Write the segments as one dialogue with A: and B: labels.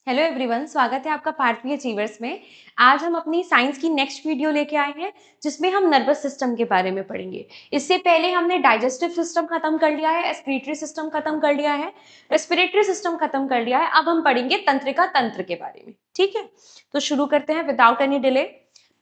A: Hello everyone, स्वागत है आपका भारतीय अचीवर्स में। आज हम अपनी साइंस की नेक्स्ट वीडियो लेके आए हैं जिसमें हम नर्वस सिस्टम के बारे में पढ़ेंगे। इससे पहले हमने डाइजेस्टिव सिस्टम खत्म कर लिया है, एक्सक्रीटरी सिस्टम खत्म कर लिया है, रेस्पिरेटरी सिस्टम खत्म कर लिया है। अब हम पढ़ेंगे तंत्रिका तंत्र के बारे में। ठीक है, तो शुरू करते हैं without any delay.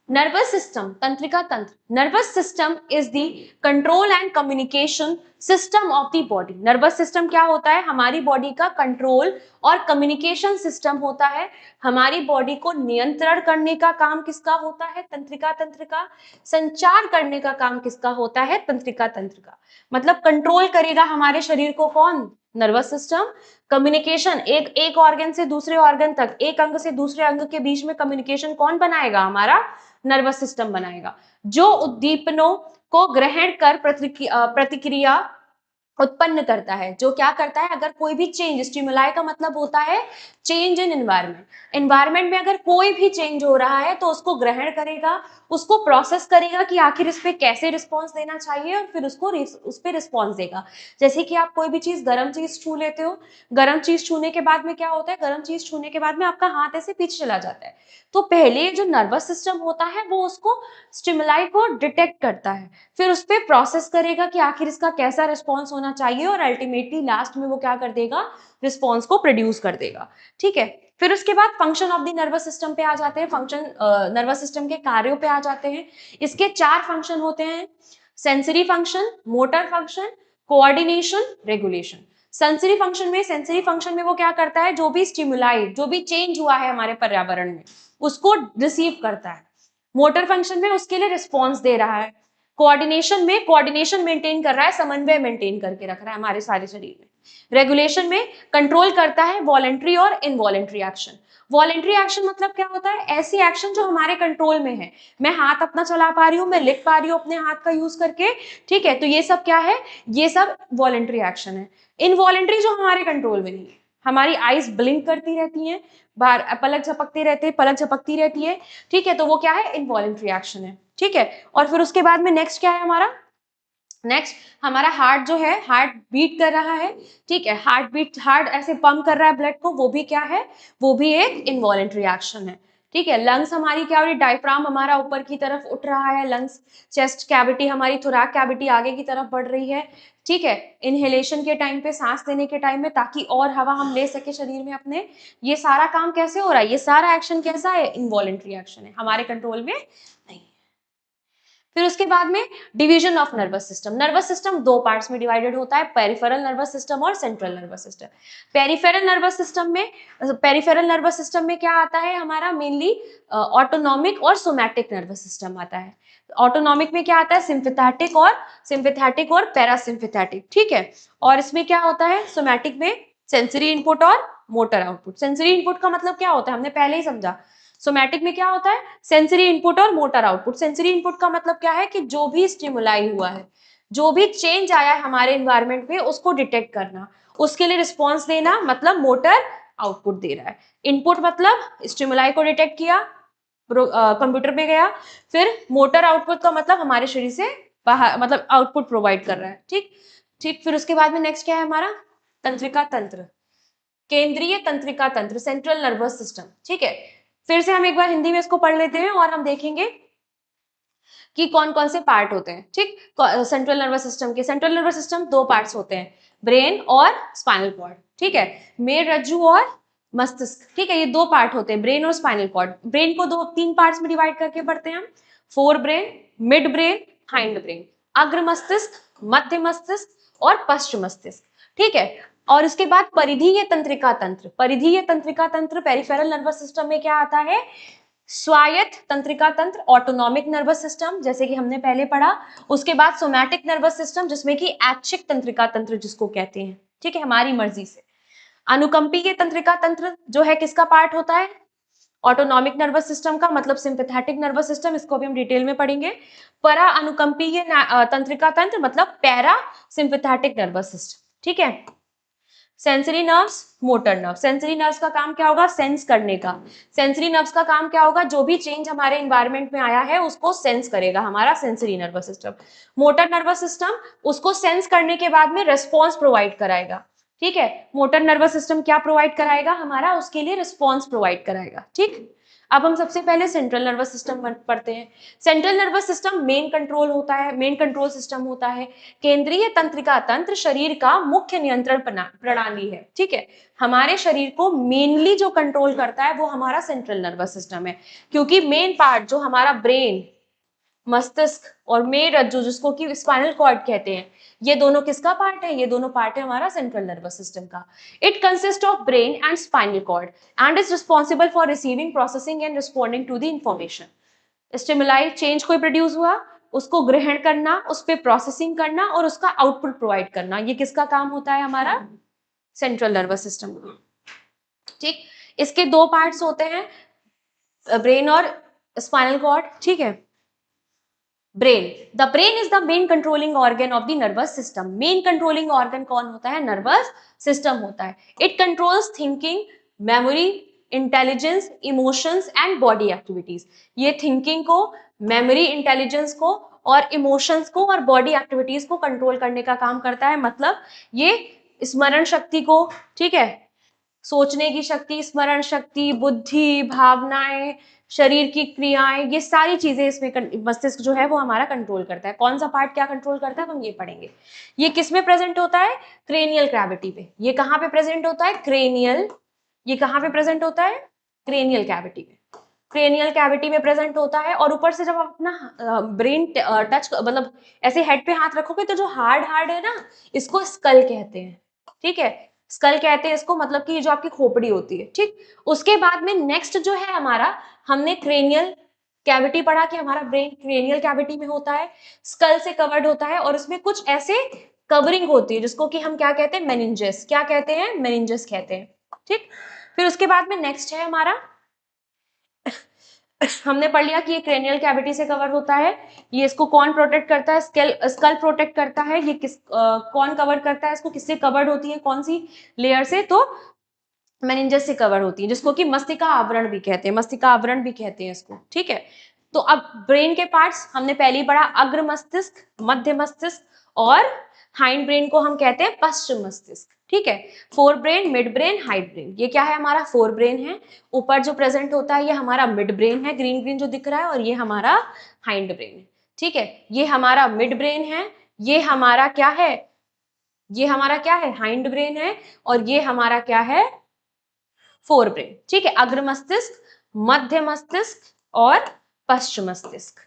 A: Nervous system, तंत्रिका तंत्र। Nervous system is the control and communication system of the body. Nervous system क्या होता है? हमारी बॉडी का कंट्रोल और कम्युनिकेशन सिस्टम होता है। हमारी बॉडी को नियंत्रण करने का काम किसका होता है? तंत्रिका तंत्र का। संचार करने का काम किसका होता है? तंत्रिका तंत्र का। मतलब कंट्रोल करेगा हमारे शरीर को कौन? Nervous system. कम्युनिकेशन, एक ऑर्गन से दूसरे ऑर्गन तक, एक अंग से दूसरे अंग के बीच में कम्युनिकेशन कौन बनाएगा? हमारा नर्वस सिस्टम बनाएगा। जो उद्दीपनों को ग्रहण कर प्रतिक्रिया उत्पन्न करता है। जो क्या करता है? अगर कोई भी चेंज, स्टिमुलाई का मतलब होता है चेंज इन एनवायरनमेंट। एनवायरनमेंट में अगर कोई भी चेंज हो रहा है तो उसको ग्रहण करेगा, उसको प्रोसेस करेगा कि आखिर इस पे कैसे रिस्पॉन्स देना चाहिए और फिर उसको उस पे रिस्पॉन्स देगा। जैसे कि आप कोई भी चीज, गर्म चीज छू लेते हो, गर्म चीज छूने के बाद में क्या होता है? गर्म चीज छूने के बाद में आपका हाथ ऐसे पीछे चला जाता है। तो पहले जो नर्वस सिस्टम होता है वो उसको स्टिमुलाई को डिटेक्ट करता है, फिर उस पर प्रोसेस करेगा कि आखिर इसका कैसा रिस्पॉन्स होना चाहिए और अल्टीमेटली लास्ट में वो क्या कर देगा? रिस्पॉन्स को प्रोड्यूस कर देगा। ठीक है, फिर उसके बाद function of the nervous system पे आ जाते हैं। फंक्शन, नर्वस सिस्टम के कार्यों पे आ जाते हैं। इसके 4 फंक्शन होते हैं: sensory function, motor function, coordination, regulation. Sensory function में वो क्या करता है? जो भी स्टिमुलाई, जो भी चेंज हुआ है हमारे पर्यावरण में, उसको रिसीव करता है। मोटर फंक्शन में उसके लिए रिस्पॉन्स दे रहा है। कोऑर्डिनेशन में कोऑर्डिनेशन मेंटेन कर रहा है, समन्वय मेंटेन करके रख रहा है हमारे सारे शरीर में। रेगुलेशन में कंट्रोल करता है वॉलेंट्री और इनवॉलेंट्री एक्शन। वॉलेंट्री एक्शन मतलब क्या होता है? ऐसी एक्शन जो हमारे कंट्रोल में है। मैं हाथ अपना चला पा रही हूँ, मैं लिख पा रही हूँ अपने हाथ का यूज करके। ठीक है, तो ये सब क्या है? ये सब वॉलेंट्री एक्शन है। इनवॉलेंट्री जो हमारे कंट्रोल में नहीं है। हमारी आईज ब्लिंक करती रहती हैं, बाहर पलक झपकते रहते, पलक झपकती रहती है। ठीक है, तो वो क्या है? इनवॉलेंट्री एक्शन है। ठीक है, और फिर उसके बाद में नेक्स्ट क्या है हमारा? नेक्स्ट हमारा हार्ट जो है, हार्ट बीट कर रहा है। ठीक है, हार्ट ऐसे पंप कर रहा है ब्लड को, वो भी क्या है? वो भी एक इनवॉलेंट्री एक्शन है। ठीक है, लंग्स हमारी क्या हो रही? डायफ्राम हमारा ऊपर की तरफ उठ रहा है, लंग्स, चेस्ट कैविटी हमारी, थोरैक कैविटी आगे की तरफ बढ़ रही है। ठीक है, इनहेलेशन के टाइम पे, सांस लेने के टाइम में, ताकि और हवा हम ले सके शरीर में अपने। ये सारा काम कैसे हो रहा है? ये सारा एक्शन कैसा है? इनवॉलेंट्री एक्शन है, हमारे कंट्रोल में नहीं। फिर उसके बाद में division of nervous system. Nervous system 2 parts में डिवाइडेड होता है: पेरिफेरल नर्वस सिस्टम और central nervous system. Peripheral nervous system में क्या आता है हमारा? मेनली ऑटोनॉमिक और सोमैटिक नर्वस सिस्टम आता है। ऑटोनॉमिक में क्या आता है? सिंपैथेटिक और पैरासिम्पैथेटिक। ठीक है, और इसमें क्या होता है? सोमैटिक में सेंसरी इनपुट और मोटर आउटपुट। सेंसरी इनपुट का मतलब क्या होता है? हमने पहले ही समझा। सोमैटिक में क्या होता है? सेंसरी इनपुट और मोटर आउटपुट। सेंसरी इनपुट का मतलब क्या है? कि जो भी स्टिमुलाई हुआ है, जो भी चेंज आया है हमारे एनवायरनमेंट में, उसको डिटेक्ट करना, उसके लिए रिस्पॉन्स देना, मतलब मोटर आउटपुट दे रहा है। इनपुट मतलब स्टिमुलाई को डिटेक्ट किया, कंप्यूटर में गया। फिर मोटर आउटपुट का मतलब हमारे शरीर से बाहर, मतलब आउटपुट प्रोवाइड कर रहा है। ठीक ठीक, फिर उसके बाद में नेक्स्ट क्या है हमारा? तंत्रिका तंत्र, केंद्रीय तंत्रिका तंत्र, सेंट्रल नर्वस सिस्टम। ठीक है, फिर से हम एक बार हिंदी में इसको पढ़ लेते हैं और हम देखेंगे कि कौन कौन से पार्ट होते हैं। ठीक, सेंट्रल नर्वस सिस्टम के, सेंट्रल नर्वस सिस्टम 2 पार्ट्स होते हैं: ब्रेन और स्पाइनल कॉर्ड। ठीक है, मेरुरज्जु और मस्तिष्क। ठीक है, ये 2 पार्ट होते हैं, ब्रेन और स्पाइनल कॉर्ड। ब्रेन को 3 पार्ट्स में डिवाइड करके पढ़ते हैं हम: fore brain, mid brain, hind brain. अग्र मस्तिष्क, मध्य मस्तिष्क और पश्च मस्तिष्क। ठीक है, और इसके बाद परिधीय तंत्रिका तंत्र। परिधीय तंत्रिका तंत्र पेरिफेरल नर्वस सिस्टम में क्या आता है? स्वायत्त तंत्रिका तंत्र, ऑटोनॉमिक नर्वस सिस्टम, जैसे कि हमने पहले पढ़ा। उसके बाद सोमैटिक नर्वस सिस्टम, जिसमें कि ऐच्छिक तंत्रिका तंत्र जिसको कहते हैं। ठीक है, हमारी मर्जी से। अनुकंपीय तंत्रिका तंत्र जो है किसका पार्ट होता है? ऑटोनॉमिक नर्वस सिस्टम का, मतलब सिंपैथेटिक नर्वस सिस्टम, इसको भी हम डिटेल में पढ़ेंगे। परा अनुकंपीय तंत्रिका तंत्र मतलब पैरा सिंपैथेटिक नर्वस सिस्टम। ठीक है, sensory nerves, motor nerve. Sensory nerves का काम क्या होगा? सेंस करने का। सेंसरी नर्व्स का काम क्या होगा? जो भी चेंज हमारे एनवायरनमेंट में आया है उसको सेंस करेगा हमारा sensory nervous system. Motor nervous system उसको सेंस करने के बाद में रेस्पॉन्स प्रोवाइड कराएगा। ठीक है। मोटर नर्वस सिस्टम क्या प्रोवाइड कराएगा हमारा, उसके लिए रिस्पॉन्स प्रोवाइड कराएगा। ठीक, अब हम सबसे पहले सेंट्रल नर्वस सिस्टम पढ़ते हैं। Central nervous system main control होता है, मेन कंट्रोल सिस्टम होता है। केंद्रीय तंत्रिका तंत्र शरीर का मुख्य नियंत्रण प्रणाली है। ठीक है, हमारे शरीर को मेनली जो कंट्रोल करता है वो हमारा सेंट्रल नर्वस सिस्टम है, क्योंकि मेन पार्ट जो हमारा ब्रेन, मस्तिष्क और मेरुरज्जु जिसको कि स्पाइनल कॉर्ड कहते हैं, ये दोनों किसका पार्ट है, ये दोनों पार्ट है हमारा सेंट्रल नर्वस सिस्टम का। It consist of brain and spinal cord and is responsible for receiving, processing and responding to the information. Stimuli change कोई प्रोड्यूस हुआ, उसको ग्रहण करना, उस पर प्रोसेसिंग करना और उसका आउटपुट प्रोवाइड करना, ये किसका काम होता है हमारा सेंट्रल नर्वस सिस्टम का। ठीक, इसके दो पार्ट्स होते हैं, ब्रेन और स्पाइनल कॉर्ड। ठीक है, brain, the brain is the main controlling organ of the nervous system. Main controlling organ कौन होता है, नर्वस सिस्टम होता है। It controls thinking, memory, intelligence, emotions and body activities. ये थिंकिंग को, मेमोरी, इंटेलिजेंस को और इमोशंस को और बॉडी एक्टिविटीज को कंट्रोल करने का काम करता है। मतलब ये स्मरण शक्ति को, ठीक है, सोचने की शक्ति, स्मरण शक्ति, बुद्धि, भावनाएं, शरीर की क्रियाएं, ये सारी चीजें इसमें मस्तिष्क जो है वो हमारा कंट्रोल करता है। कौन सा पार्ट क्या कंट्रोल करता है हम ये पढ़ेंगे। ये किस में प्रेजेंट होता है, क्रेनियल कैविटी पे। ये कहाँ पे प्रेजेंट होता है, क्रेनियल, ये कहाँ पे प्रेजेंट होता है, क्रेनियल कैविटी में। क्रेनियल कैविटी में प्रेजेंट होता है। और ऊपर से जब आप अपना ब्रेन टच, मतलब ऐसे हेड पे हाथ रखोगे तो जो हार्ड हार्ड है ना, इसको स्कल कहते हैं। ठीक है, स्कल कहते हैं इसको, मतलब कि जो आपकी खोपड़ी होती है। ठीक, उसके बाद में नेक्स्ट जो है हमारा, हमने क्रेनियल कैविटी पढ़ा कि हमारा ब्रेन क्रेनियल कैविटी में होता है, स्कल से कवर्ड होता है और उसमें कुछ ऐसे कवरिंग होती है जिसको कि हम क्या कहते हैं, मेनिंजेस। क्या कहते हैं, मेनिंजेस कहते हैं। ठीक, फिर उसके बाद में नेक्स्ट है हमारा, हमने पढ़ लिया कि ये क्रेनियल कैविटी से कवर होता है। ये इसको कौन प्रोटेक्ट करता है, स्कल, स्कल प्रोटेक्ट करता है। ये कौन कवर करता है इसको, किससे कवर्ड होती है, कौन सी लेयर से, तो मेनिंजेस से कवर होती है, जिसको कि मस्तिष्का आवरण भी कहते हैं, मस्तिष्का आवरण भी कहते हैं इसको। ठीक है, तो अब ब्रेन के पार्ट्स हमने पहले ही पढ़ा, अग्र मस्तिष्क, मध्य मस्तिष्क और हाइंड ब्रेन को हम कहते हैं पश्चिम मस्तिष्क। ठीक है, fore brain, mid brain, hind brain. ये क्या है, हमारा फोर ब्रेन है। ऊपर जो प्रेजेंट होता है ये हमारा मिड ब्रेन है, ग्रीन ग्रीन जो दिख रहा है, और ये हमारा हाइंड ब्रेन है। ठीक है, ये हमारा मिड ब्रेन है, ये हमारा क्या है, ये हमारा क्या है, हाइंड ब्रेन है, और ये हमारा क्या है, फोर ब्रेन। ठीक है, अग्र मस्तिष्क, मध्य मस्तिष्क और पश्चिम मस्तिष्क।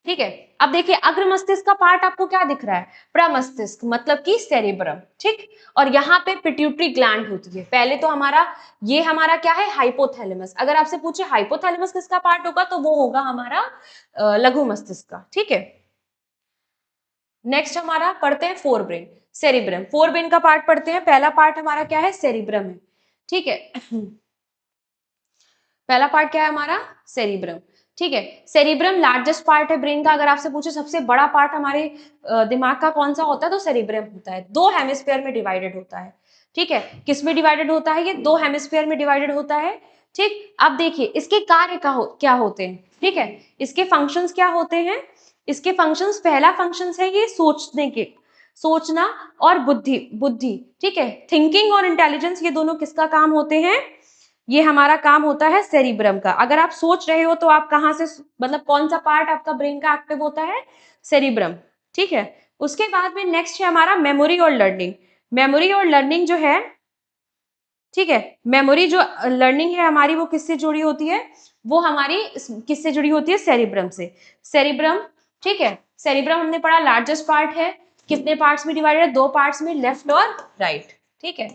A: ठीक है, अब देखिए अग्र मस्तिष्क का पार्ट आपको क्या दिख रहा है, प्रमस्तिष्क, मतलब कि सेरेब्रम। ठीक, और यहाँ पे पिट्यूटरी ग्लैंड होती है। पहले तो हमारा ये हमारा क्या है, हाइपोथैलेमस। अगर आपसे पूछे हाइपोथैलेमस किसका पार्ट होगा तो वो होगा हमारा लघु मस्तिष्क का। ठीक है, नेक्स्ट हमारा पढ़ते हैं fore brain, cerebrum. Fore brain का पार्ट पढ़ते हैं। पहला पार्ट हमारा क्या है, सेरिब्रम है। ठीक है, पहला पार्ट क्या है हमारा, सेरिब्रम। ठीक है, सेरिब्रम लार्जेस्ट पार्ट है ब्रेन का। अगर आपसे पूछे सबसे बड़ा पार्ट हमारे दिमाग का कौन सा होता है तो सेरिब्रम होता है। दो हेमिस्फीयर में डिवाइडेड होता है। ठीक है, किस में डिवाइडेड होता है, ये दो हेमिस्फीयर में डिवाइडेड होता है। ठीक, अब देखिए इसके कार्य क्या होते हैं। ठीक है, इसके फंक्शंस क्या होते हैं, इसके फंक्शंस, पहला फंक्शंस है ये सोचने के, सोचना और बुद्धि, बुद्धि। ठीक है, थिंकिंग और इंटेलिजेंस, ये दोनों किसका काम होते हैं, ये हमारा काम होता है सेरिब्रम का। अगर आप सोच रहे हो तो आप कहां से, मतलब कौन सा पार्ट आपका ब्रेन का एक्टिव होता है, सेरिब्रम। ठीक है, उसके बाद में नेक्स्ट है हमारा मेमोरी और लर्निंग। मेमोरी और लर्निंग जो है, ठीक है, मेमोरी जो लर्निंग है हमारी वो किससे जुड़ी होती है, वो हमारी किससे जुड़ी होती है, सेरिब्रम से। सेरिब्रम, ठीक है, सेरिब्रम हमने पढ़ा लार्जेस्ट पार्ट है। कितने पार्ट्स में डिवाइडेड है, दो पार्ट्स में, लेफ्ट और राइट। ठीक है,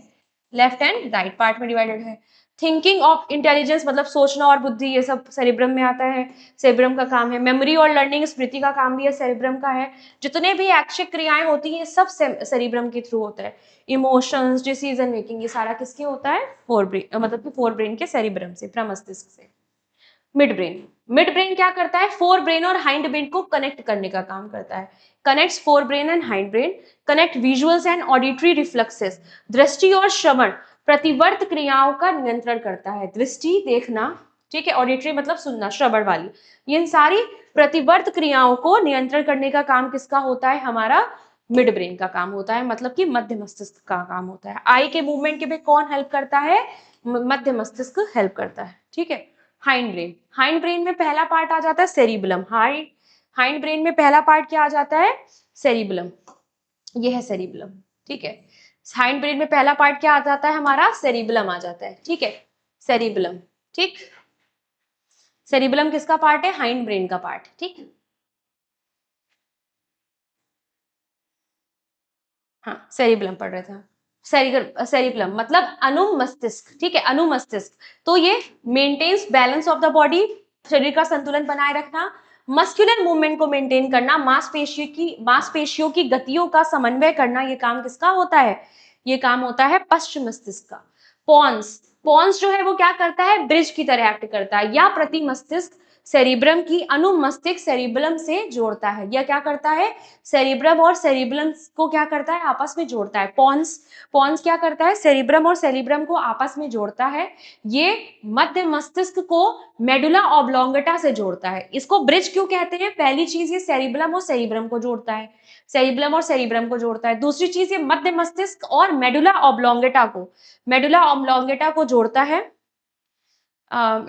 A: लेफ्ट एंड राइट पार्ट में डिवाइडेड है। थिंकिंग ऑफ इंटेलिजेंस, मतलब सोचना और बुद्धि, ये सब सेरिब्रम में आता है, सेरिब्रम का काम है। मेमोरी और लर्निंग, स्मृति का काम भी है, सेरिब्रम का है। जितने भी ऐच्छिक क्रियाएं होती है सब सेरिब्रम के थ्रू होता है। इमोशंस, डिसीजन मेकिंग, ये सारा किसके होता है, फोर ब्रेन, मतलब कि फोर ब्रेन के, सेरिब्रम से, प्रमस्तिष्क से। मिड ब्रेन, मिड ब्रेन क्या करता है, फोर ब्रेन और हाइंड ब्रेन को कनेक्ट करने का काम करता है। Connects fore brain and hind brain, connect visuals and auditory reflexes, दृष्टि और श्रवण प्रतिवर्त क्रियाओं का नियंत्रण करता है। दृष्टि देखना, ठीक है, ऑडिटरी मतलब सुनना, श्रवण वाली, इन सारी प्रतिवर्त क्रियाओं को नियंत्रण करने का काम किसका होता है, हमारा मिड ब्रेन का काम होता है, मतलब कि मध्य मस्तिष्क का काम होता है। आई के मूवमेंट के पे कौन हेल्प करता है? मध्य मस्तिष्क हेल्प करता है, ठीक है। हाइंड ब्रेन, हाइंड ब्रेन में पहला पार्ट आ जाता है सेरिबलम। हाइंड ब्रेन में पहला पार्ट क्या आ जाता है? सेरिबलम। ये है सेरिबलम, ठीक है। हाइंड ब्रेन में पहला पार्ट क्या आ जाता है हमारा? सेरिबलम आ जाता है, ठीक है। सेरिबलम, ठीक। सेरिबलम किसका पार्ट है? हाइंड ब्रेन का पार्ट, ठीक। हाँ, सेरिबलम पढ़ रहे थे। सेरिबलम मतलब अनुमस्तिष्क, ठीक है, अनुमस्तिष्क। तो ये maintains balance of the body, शरीर का संतुलन बनाए रखना, मस्कुलर मूवमेंट को मेंटेन करना, मांसपेशियों की गतियों का समन्वय करना, ये काम किसका होता है? ये काम होता है पश्च मस्तिष्क का। पॉन्स, पॉन्स जो है वो क्या करता है? ब्रिज की तरह एक्ट करता है, या प्रति मस्तिष्क सेरिब्रम की अनुमस्तिष्क सेरिबलम से जोड़ता है। या क्या करता है? सेरिब्रम और सेरिबलम को क्या करता है? आपस में जोड़ता है। पॉन्स, पॉन्स क्या करता है? सेरिब्रम और सेरिब्रम को आपस में जोड़ता है। ये मध्य मस्तिष्क को मेडुला ऑब्लोंगेटा से जोड़ता है। इसको ब्रिज क्यों कहते हैं? पहली चीज, ये सेरिबलम और सेरिब्रम को जोड़ता है, सेरिबलम और सेरिब्रम को जोड़ता है। दूसरी चीज, ये मध्य मस्तिष्क और मेडुला ऑब्लोंगेटा को, मेडुला ऑब्लोंगेटा को जोड़ता है।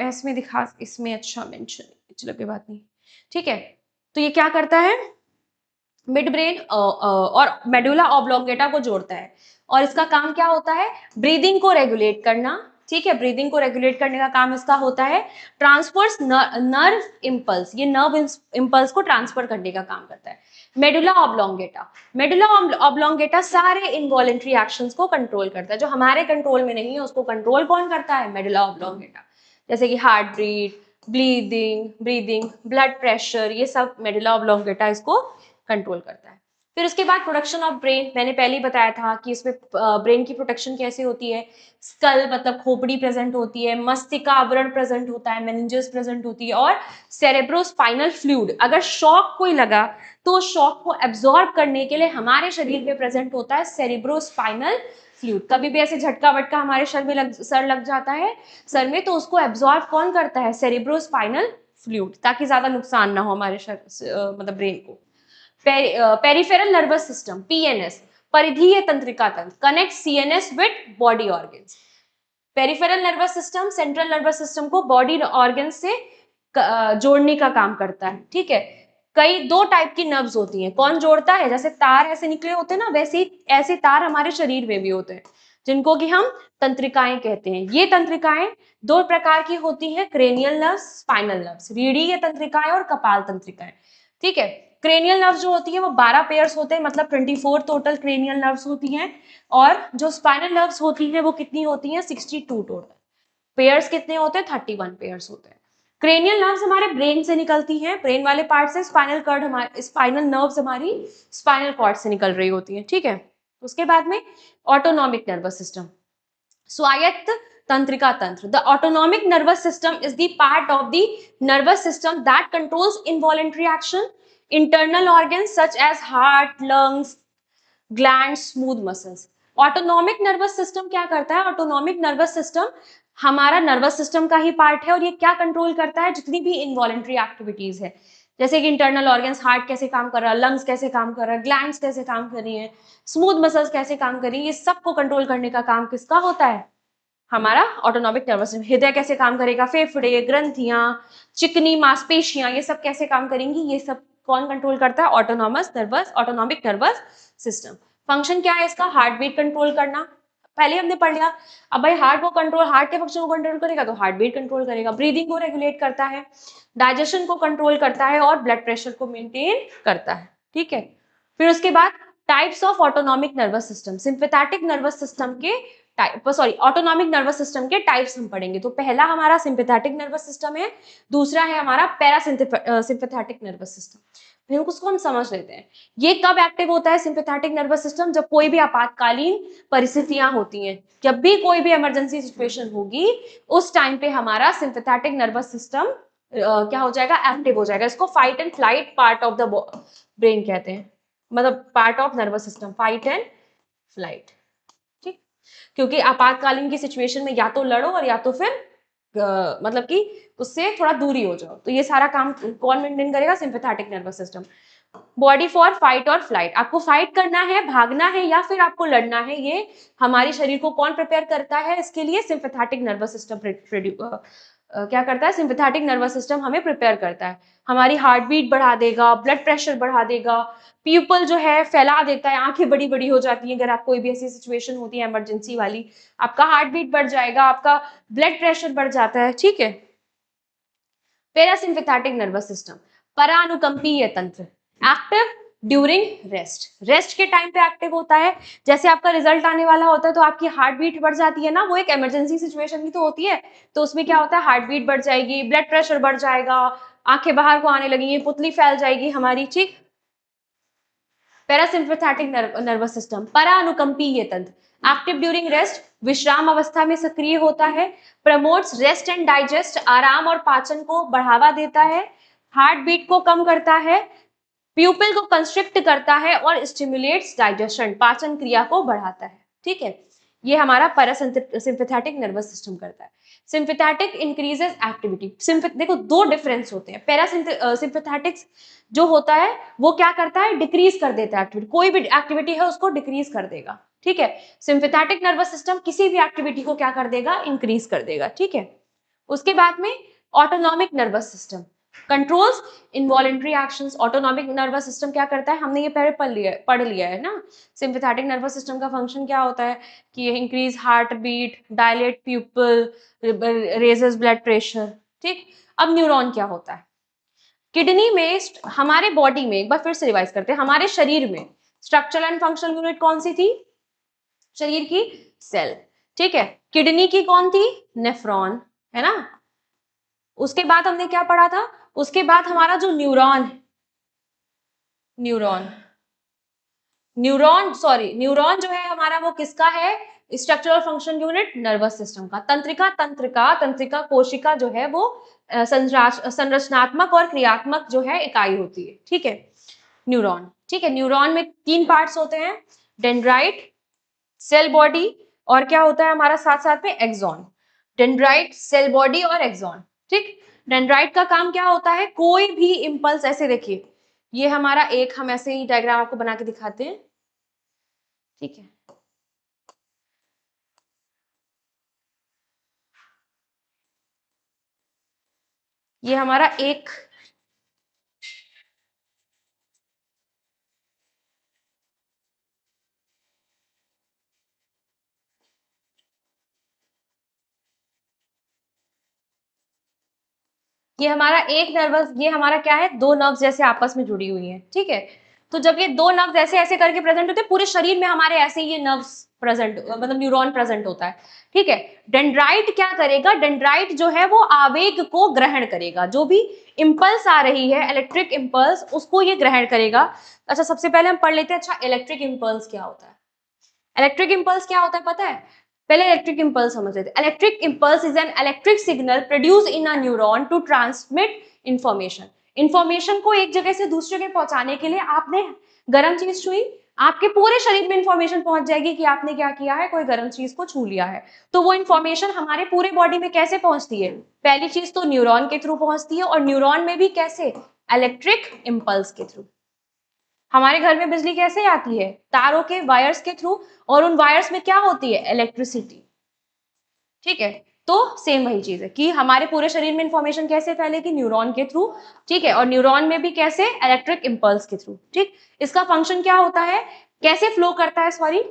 A: इसमें दिखा, इसमें अच्छा मेंशन, चलो कोई बात नहीं, ठीक है। तो ये क्या करता है? मिड ब्रेन और मेडुला ऑब्लोंगेटा को जोड़ता है, और इसका काम क्या होता है? ब्रीदिंग को रेगुलेट करना, ठीक है। ब्रीदिंग को रेगुलेट करने का काम इसका होता है। ट्रांसफर्स नर्व इम्पल्स, ये नर्व इम्पल्स को ट्रांसफर करने का काम करता है। मेडुला ऑब्लोंगेटा, मेडुला ऑब्लोंगेटा सारे इनवॉलेंट्री एक्शंस को कंट्रोल करता है। जो हमारे कंट्रोल में नहीं है उसको कंट्रोल कौन करता है? Medulla oblongata. जैसे कि heart beat, breathing, blood pressure, ये सब मेडुला ऑब्लोंगेटा इसको कंट्रोल करता है। फिर उसके बाद प्रोडक्शन ऑफ ब्रेन, मैंने पहले ही बताया था कि इसमें ब्रेन की प्रोटेक्शन कैसे होती है। स्कल मतलब खोपड़ी प्रेजेंट होती है, मस्तिष्क आवरण प्रेजेंट होता है, मेनिंजेस प्रेजेंट होती है, और सेरेब्रोस्पाइनल फ्लूइड, अगर शॉक कोई लगा तो शॉक को एब्जॉर्ब करने के लिए हमारे शरीर में प्रेजेंट होता है सेरेब्रोस्पाइनल फ्लूइड। कभी भी ऐसे झटका वटका हमारे सर लग जाता है सर में, तो उसको एब्जॉर्ब कौन करता है? सेरेब्रोस्पाइनल फ्लूइड, ताकि ज्यादा नुकसान ना हो हमारे मतलब ब्रेन को। पेरिफेरल नर्वस सिस्टम, पीएनएस, परिधीय तंत्रिका तंत्र, connect CNS with body organs. Peripheral nervous system central nervous system को बॉडी ऑर्गन से जोड़ने का काम करता है, ठीक है। कई दो टाइप की नर्व्स होती हैं। कौन जोड़ता है? जैसे तार ऐसे निकले होते हैं ना, वैसे ही ऐसे तार हमारे शरीर में भी होते हैं, जिनको कि हम तंत्रिकाएं कहते हैं। ये तंत्रिकाएं दो प्रकार की होती हैं, क्रेनियल नर्व्स, स्पाइनल नर्व्स, रीढ़ीय तंत्रिकाएं और कपाल तंत्रिकाएं, ठीक है। क्रेनियल नर्व्स जो होती है वो 12 पेयर्स होते हैं, मतलब 24 टोटल क्रेनियल नर्व्स होती हैं। और जो स्पाइनल नर्व्स होती हैं वो कितनी होती हैं? 62 टोटल। पेयर्स कितने होते हैं? 31 पेयर्स होते हैं। क्रेनियल नर्व्स हमारे ब्रेन से निकलती हैं, ब्रेन वाले पार्ट से। स्पाइनल कॉर्ड हमारे, स्पाइनल नर्व्स हमारी स्पाइनल कॉर्ड से निकल रही होती हैं, ठीक है। उसके बाद में ऑटोनॉमिक नर्वस सिस्टम, स्वायत्त तंत्रिका तंत्र। The autonomic nervous system is the part of the nervous system that controls involuntary action, internal organs such as heart, lungs, gland, smooth muscles. Autonomic nervous system क्या करता है? ऑटोनॉमिक नर्वस सिस्टम हमारा nervous system का ही part है, और ये क्या कंट्रोल करता है? जितनी भी इनवॉलेंट्री एक्टिविटीज है, जैसे कि इंटरनल ऑर्गन्स, हार्ट कैसे काम कर रहा है, लंग्स कैसे काम कर रहा है, ग्लैंड्स कैसे काम कर रही है, स्मूथ मसल्स कैसे काम कर रही है, ये सबको कंट्रोल करने का काम किसका होता है? हमारा ऑटोनॉमिक नर्वस सिस्टम। हृदय कैसे काम करेगा, फेफड़े, ग्रंथियां, चिकनी मांसपेशियां, ये सब कैसे काम करेंगी, ये सब कौन कंट्रोल करता है? Autonomic nervous system. फंक्शन क्या है इसका? हार्ट बीट कंट्रोल करना, पहले हमने पढ़ लिया। अब भाई हार्ट को कंट्रोल, हार्ट के फंक्शन को कंट्रोल करेगा तो हार्ट बीट कंट्रोल करेगा। ब्रीदिंग को रेगुलेट करता है, डाइजेशन को कंट्रोल करता है, और ब्लड प्रेशर को मेंटेन करता है, ठीक है। फिर उसके बाद types of autonomic nervous system, sympathetic nervous system के ऑटोनॉमिक नर्वस सिस्टम के टाइप्स हम पढ़ेंगे। तो पहला हमारा सिंपैथेटिक नर्वस सिस्टम है, दूसरा है हमारा पैरासिम्पैथेटिक नर्वस सिस्टम। फिर उसको हम समझ लेते हैं। ये कब एक्टिव होता है सिंपैथेटिक नर्वस सिस्टम? जब कोई भी आपातकालीन परिस्थितियां होती हैं, जब भी कोई भी इमरजेंसी सिचुएशन होगी, उस टाइम पे हमारा सिंपैथेटिक नर्वस सिस्टम क्या हो जाएगा? एक्टिव हो जाएगा। इसको fight and flight part of the brain कहते हैं, मतलब part of nervous system, fight and flight, ठीक। क्योंकि आपातकालीन की सिचुएशन में या तो लड़ो, और या तो फिर मतलब कि उससे थोड़ा दूरी हो जाओ। तो ये सारा काम कौन मेंटेन करेगा? Sympathetic nervous system. Body for fight और फ्लाइट, आपको फाइट करना है, भागना है या फिर आपको लड़ना है, ये हमारे शरीर को कौन प्रिपेयर करता है, इसके लिए सिंपैथेटिक नर्वस सिस्टम क्या करता है, सिंपैथेटिक नर्वस सिस्टम हमें प्रिपेयर करता है, हमारी हार्ट बीट बढ़ा देगा, ब्लड प्रेशर बढ़ा देगा, प्यूपल जो है फैला देता है, आंखें बड़ी बड़ी हो जाती हैं, अगर आप कोई भी ऐसी सिचुएशन होती है इमरजेंसी वाली, आपका हार्ट बीट बढ़ जाएगा, आपका ब्लड प्रेशर बढ़ जाता है, ठीक है। पैरासिम्पैथेटिक नर्वस सिस्टम, परानुकंपीय तंत्र, एक्टिव ड्यूरिंग रेस्ट, रेस्ट के टाइम पे एक्टिव होता है, जैसे आपका रिजल्ट आने वाला होता है तो आपकी हार्ट बीट बढ़ जाती है ना, वो एक इमरजेंसी सिचुएशन भी तो होती है, तो उसमें क्या होता है, हार्ट बीट बढ़ जाएगी, ब्लड प्रेशर बढ़ जाएगा, आंखें बाहर को आने लगेंगी, पुतली फैल जाएगी हमारी, ठीक। पैरासिम्पैथेटिक नर्वस सिस्टम, परानुकंपीय तंत्र, एक्टिव ड्यूरिंग रेस्ट, विश्राम अवस्था में सक्रिय होता है, प्रमोट्स रेस्ट एंड डाइजेस्ट, आराम और पाचन को बढ़ावा देता है, हार्ट बीट को कम करता है, प्यूपिल को कंस्ट्रिक्ट करता है और स्टिमुलेट्स डाइजेशन, पाचन क्रिया को बढ़ाता है, ठीक है। ये हमारा पैरासिम्पैथेटिक नर्वस सिस्टम करता है। सिंपैथेटिक इंक्रीजेस एक्टिविटी, देखो दो डिफरेंस होते हैं, पैरासिम्पैथेटिक्स जो होता है वो क्या करता है, डिक्रीज कर देता है एक्टिविटी, कोई भी एक्टिविटी है उसको डिक्रीज कर देगा, ठीक है। सिंपैथेटिक नर्वस सिस्टम किसी भी एक्टिविटी को क्या कर देगा, इंक्रीज कर देगा, ठीक है। उसके बाद में autonomic nervous system, controls involuntary actions, autonomic nervous system क्या करता है, हमने ये पहले पढ़ लिया है ना, सिंपैथेटिक नर्वस सिस्टम का फंक्शन क्या होता है कि increase heart beat, dilate pupil, raises blood pressure, ठीक। अब न्यूरॉन क्या होता है, किडनी में, हमारे बॉडी में, एक बार फिर से रिवाइज करते हैं, हमारे शरीर में स्ट्रक्चरल एंड फंक्शनल यूनिट कौन सी थी, शरीर की सेल, ठीक है। किडनी की कौन थी, नेफ्रॉन, है ना। उसके बाद हमने क्या पढ़ा था, उसके बाद हमारा जो न्यूरॉन है, न्यूरॉन न्यूरॉन जो है हमारा वो किसका है, structural function unit nervous system का, तंत्रिका कोशिका जो है वो संरचनात्मक और क्रियात्मक जो है इकाई होती है, ठीक है। न्यूरॉन, ठीक है, न्यूरॉन में 3 पार्ट्स होते हैं, डेंड्राइट, सेल बॉडी, और क्या होता है हमारा साथ साथ में एक्सॉन, डेंड्राइट, सेल बॉडी और एक्सॉन, ठीक। डेंड्राइट का काम क्या होता है, कोई भी इंपल्स, ऐसे देखिए ये हमारा एक, हम ऐसे ही डायग्राम आपको बना के दिखाते हैं, ठीक है। ये हमारा एक, ये हमारा एक नर्वस, ये हमारा क्या है, 2 नर्व्स जैसे आपस में जुड़ी हुई हैं, ठीक है। तो जब ये 2 नर्व्स ऐसे ऐसे करके प्रेजेंट होते हैं, पूरे शरीर में हमारे ऐसे ही ये नर्व्स प्रेजेंट, मतलब न्यूरॉन प्रेजेंट होता है, ठीक है। डेंड्राइट क्या करेगा, डेंड्राइट जो है वो आवेग को ग्रहण करेगा, जो भी इंपल्स आ रही है, इलेक्ट्रिक इंपल्स, उसको ये ग्रहण करेगा। अच्छा, सबसे पहले हम पढ़ लेते हैं, अच्छा इलेक्ट्रिक इंपल्स क्या होता है, इलेक्ट्रिक इंपल्स क्या होता है पता है, पहले इलेक्ट्रिक इंपल्स समझ लेते हैं। Electric impulse is an electric signal produce in a neuron to transmit information, information को एक जगह से दूसरे जगह पहुंचाने के लिए, आपने गर्म चीज छुई, आपके पूरे शरीर में इंफॉर्मेशन पहुंच जाएगी कि आपने क्या किया है, कोई गर्म चीज को छू लिया है, तो वो इंफॉर्मेशन हमारे पूरे बॉडी में कैसे पहुंचती है, पहली चीज तो न्यूरॉन के थ्रू पहुंचती है, और न्यूरॉन में भी कैसे, इलेक्ट्रिक इंपल्स के थ्रू। हमारे घर में बिजली कैसे आती है, तारों के वायर्स के थ्रू, और उन वायर्स में क्या होती है, इलेक्ट्रिसिटी, ठीक है। तो सेम वही चीज है कि हमारे पूरे शरीर में इंफॉर्मेशन कैसे फैलेगी, न्यूरॉन के थ्रू, ठीक है, और न्यूरॉन में भी कैसे, इलेक्ट्रिक इंपल्स के थ्रू, ठीक। इसका फंक्शन क्या होता है, कैसे फ्लो करता है, sorry,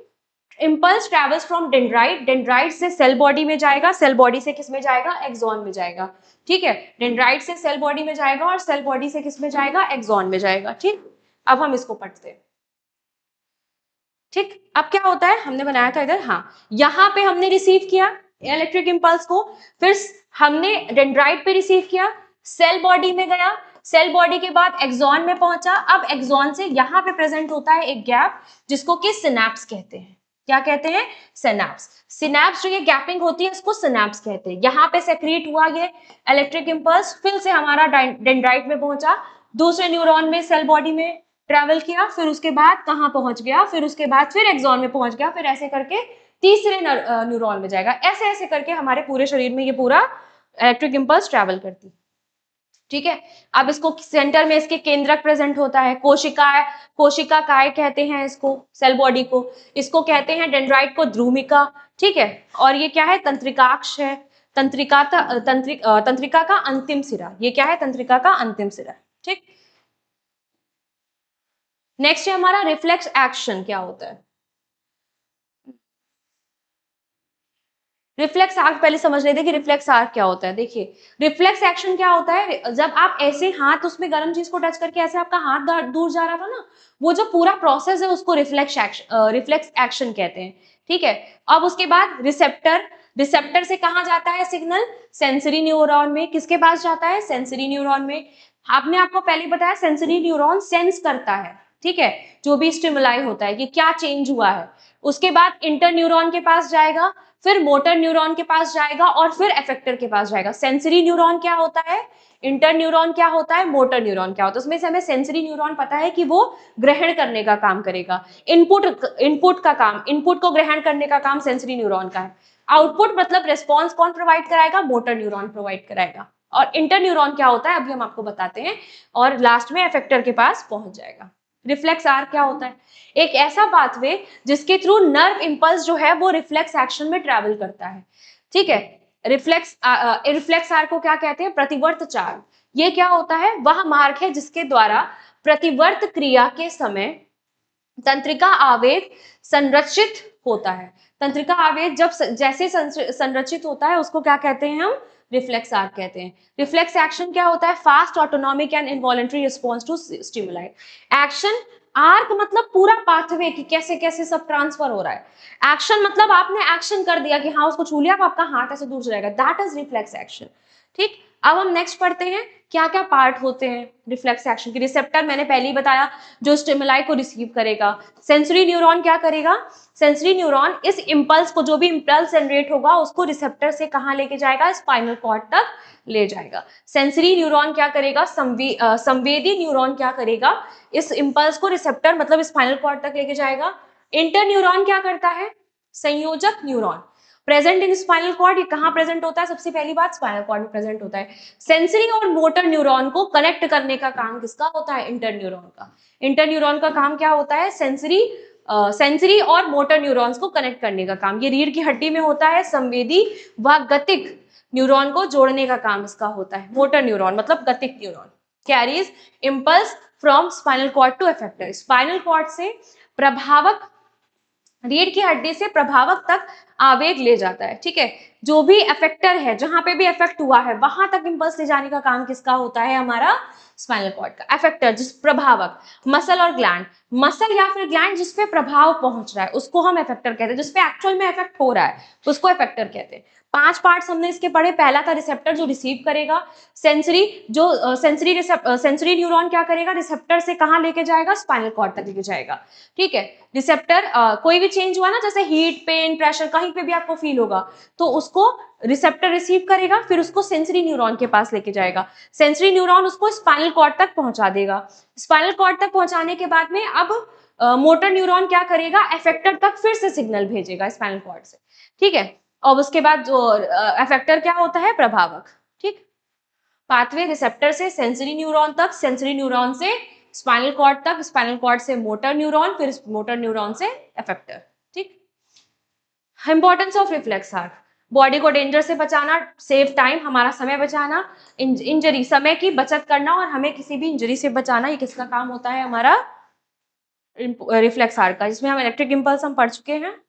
A: impulse travels from dendrite, dendrite से सेल बॉडी में जाएगा, सेल बॉडी से किस में जाएगा, एक्सॉन में जाएगा, ठीक है। डेंड्राइट से सेल बॉडी में जाएगा और सेल बॉडी से किस में जाएगा, एक्सॉन में जाएगा, ठीक। अब हम इसको पढ़ते हैं, ठीक। अब क्या होता है, हमने बनाया था इधर, हाँ, यहाँ पे हमने रिसीव किया इलेक्ट्रिक इंपल्स को, फिर हमने डेंड्राइट पे रिसीव किया, सेल बॉडी में गया, सेल बॉडी के बाद एक्सॉन में पहुंचा, अब एक्सॉन से यहाँ पे प्रेजेंट होता है एक गैप, जिसको कि सिनेप्स कहते हैं, क्या कहते हैं, सिनेप्स। सिनेप्स जो ये गैपिंग होती है इसको सिनेप्स कहते हैं। यहाँ पे सेक्रेट हुआ ये इलेक्ट्रिक इंपल्स, फिर से हमारा डेंड्राइट में पहुंचा, दूसरे न्यूरॉन में, सेल बॉडी में ट्रेवल किया, फिर उसके बाद कहाँ पहुंच गया, फिर उसके बाद फिर एक्सॉन में पहुंच गया, फिर ऐसे करके तीसरे न्यूरॉन में जाएगा, ऐसे ऐसे करके हमारे पूरे शरीर में ये पूरा इलेक्ट्रिक इंपल्स ट्रेवल करती। ठीक है। अब इसको सेंटर में इसके केंद्रक प्रेजेंट होता है, कोशिका काय कहते हैं इसको, सेल बॉडी को। इसको कहते हैं डेंड्राइट को ध्रुमिका, ठीक है। और ये क्या है, तंत्रिकाक्ष है, तंत्रिका का अंतिम सिरा। ये क्या है, तंत्रिका का अंतिम सिरा, ठीक। नेक्स्ट है हमारा रिफ्लेक्स एक्शन। क्या होता है रिफ्लेक्स आर्क? पहले समझ लेते हैं कि रिफ्लेक्स आर्क क्या होता है। देखिए, रिफ्लेक्स एक्शन क्या होता है, जब आप ऐसे हाथ उसमें गर्म चीज को टच करके ऐसे आपका हाथ दूर जा रहा था ना, वो जो पूरा प्रोसेस है उसको रिफ्लेक्स एक्शन कहते हैं, ठीक है। अब उसके बाद रिसेप्टर से कहाँ जाता है सिग्नल, सेंसरी न्यूरॉन में। किसके पास जाता है, सेंसरी न्यूरॉन में। आपने आपको पहले बताया सेंसरी न्यूरॉन सेंस करता है, ठीक है, जो भी स्टिमुलाई होता है कि क्या चेंज हुआ है। उसके बाद इंटर न्यूरॉन के पास जाएगा, फिर मोटर न्यूरॉन के पास जाएगा और फिर एफेक्टर के पास जाएगा। सेंसरी न्यूरॉन क्या होता है, इंटर न्यूरॉन क्या होता है, मोटर न्यूरॉन क्या होता है। उसमें से हमें सेंसरी न्यूरॉन पता है कि वो ग्रहण करने का काम करेगा, इनपुट को ग्रहण करने का काम सेंसरी न्यूरॉन का है। आउटपुट मतलब रिस्पॉन्स कौन प्रोवाइड कराएगा, मोटर न्यूरॉन प्रोवाइड कराएगा। और इंटर न्यूरॉन क्या होता है अभी हम आपको बताते हैं, और लास्ट में एफेक्टर के पास पहुंच जाएगा। रिफ्लेक्स आर्क क्या होता है, एक ऐसा पाथवे जिसके थ्रू नर्व इंपल्स जो है वो रिफ्लेक्स एक्शन में ट्रैवल करता है, ठीक है। रिफ्लेक्स आर्क को क्या कहते हैं, प्रतिवर्त चाल। ये क्या होता है, वह मार्ग है जिसके द्वारा प्रतिवर्त क्रिया के समय तंत्रिका आवेग संरचित होता है। तंत्रिका आवेग जब जैसे संरचित होता है उसको क्या कहते हैं हम, रिफ्लेक्स आर्क कहते हैं। रिफ्लेक्स एक्शन क्या होता है, fast autonomic and involuntary response to stimuli. Action arc मतलब पूरा पाथवे कि कैसे कैसे सब ट्रांसफर हो रहा है। एक्शन मतलब आपने एक्शन कर दिया कि हाँ उसको छू लिया, आपका हाथ ऐसे दूर जाएगा, दैट इज रिफ्लेक्स एक्शन, ठीक। अब हम नेक्स्ट पढ़ते हैं क्या क्या पार्ट होते हैं रिफ्लेक्स एक्शन के। रिसेप्टर मैंने पहले ही बताया, जो स्टिमुलाई को रिसीव करेगा। सेंसरी न्यूरॉन क्या करेगा, सेंसरी न्यूरॉन इस इंपल्स को, जो भी इंपल्स जनरेट होगा उसको रिसेप्टर से कहां लेके जाएगा, स्पाइनल कॉर्ड तक ले जाएगा। सेंसरी न्यूरॉन क्या करेगा, संवेदी न्यूरॉन क्या करेगा, इस इंपल्स को रिसेप्टर मतलब स्पाइनल कॉर्ड तक लेके जाएगा। इंटर न्यूरॉन क्या करता है, संयोजक neuron present in spinal cord. ये कहां प्रेजेंट होता है, सबसे पहली बात स्पाइनल कॉर्ड में प्रेजेंट होता है। सेंसरी और मोटर न्यूरॉन को कनेक्ट करने का काम किसका होता है, इंटर न्यूरॉन का। इंटर न्यूरॉन का काम क्या होता है, सेंसरी और मोटर न्यूरॉन्स को कनेक्ट करने का काम। ये रीढ़ की हड्डी में होता है। संवेदी व गतिक न्यूरॉन को जोड़ने का काम इसका होता है। मोटर न्यूरॉन मतलब गतिक neuron carries impulse from spinal cord to effector. Spinal cord से प्रभावक, रीढ़ की हड्डी से प्रभावक तक आवेग ले जाता है, ठीक है। जो भी एफेक्टर है, जहां पे भी इफेक्ट हुआ है वहां तक इंपल्स ले जाने का काम किसका होता है, हमारा स्पाइनल कॉर्ड का। एफेक्टर जिस प्रभावक, मसल और ग्लैंड, मसल या फिर ग्लैंड जिसपे प्रभाव पहुंच रहा है उसको हम एफेक्टर कहते हैं। जिसपे एक्चुअल में इफेक्ट हो रहा है उसको एफेक्टर कहते हैं। 5 पार्ट्स हमने इसके पढ़े। पहला था रिसेप्टर जो रिसीव करेगा। सेंसरी न्यूरॉन क्या करेगा, रिसेप्टर से कहां लेके जाएगा, स्पाइनल कॉर्ड तक लेके जाएगा, ठीक है। रिसेप्टर कोई भी चेंज हुआ ना, जैसे हीट, पेन, प्रेशर कहीं पे भी आपको फील होगा तो उसको रिसेप्टर रिसीव करेगा, फिर उसको सेंसरी न्यूरॉन के पास लेके जाएगा। सेंसरी न्यूरॉन उसको स्पाइनल कॉर्ड तक पहुंचा देगा। स्पाइनल कॉर्ड तक पहुंचाने के बाद में अब मोटर न्यूरॉन क्या करेगा, एफेक्टर तक फिर से सिग्नल भेजेगा स्पाइनल कॉर्ड से, ठीक है। और उसके बाद जो एफेक्टर क्या होता है, प्रभावक, ठीक। पाथवे रिसेप्टर से सेंसरी न्यूरॉन तक, सेंसरी न्यूरॉन से स्पाइनल कॉर्ड तक, स्पाइनल कॉर्ड से मोटर न्यूरॉन, फिर मोटर न्यूरॉन से एफेक्टर, ठीक। Importance of reflex arc, body को डेंजर से बचाना, सेव टाइम, हमारा समय बचाना, इंजरी, समय की बचत करना और हमें किसी भी इंजरी से बचाना, ये किसका काम होता है, हमारा रिफ्लेक्स आर्क का। जिसमें हम इलेक्ट्रिक इंपल्स हम पढ़ चुके हैं,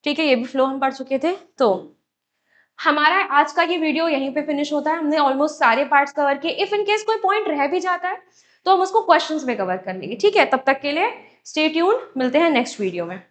A: ठीक है, ये भी फ्लो हम पढ़ चुके थे। तो हमारा आज का ये वीडियो यहीं पे फिनिश होता है। हमने ऑलमोस्ट सारे पार्ट्स कवर किए। इफ इन केस कोई पॉइंट रह भी जाता है तो हम उसको क्वेश्चंस में कवर कर लेंगे, ठीक है। तब तक के लिए स्टे ट्यून्ड, मिलते हैं नेक्स्ट वीडियो में।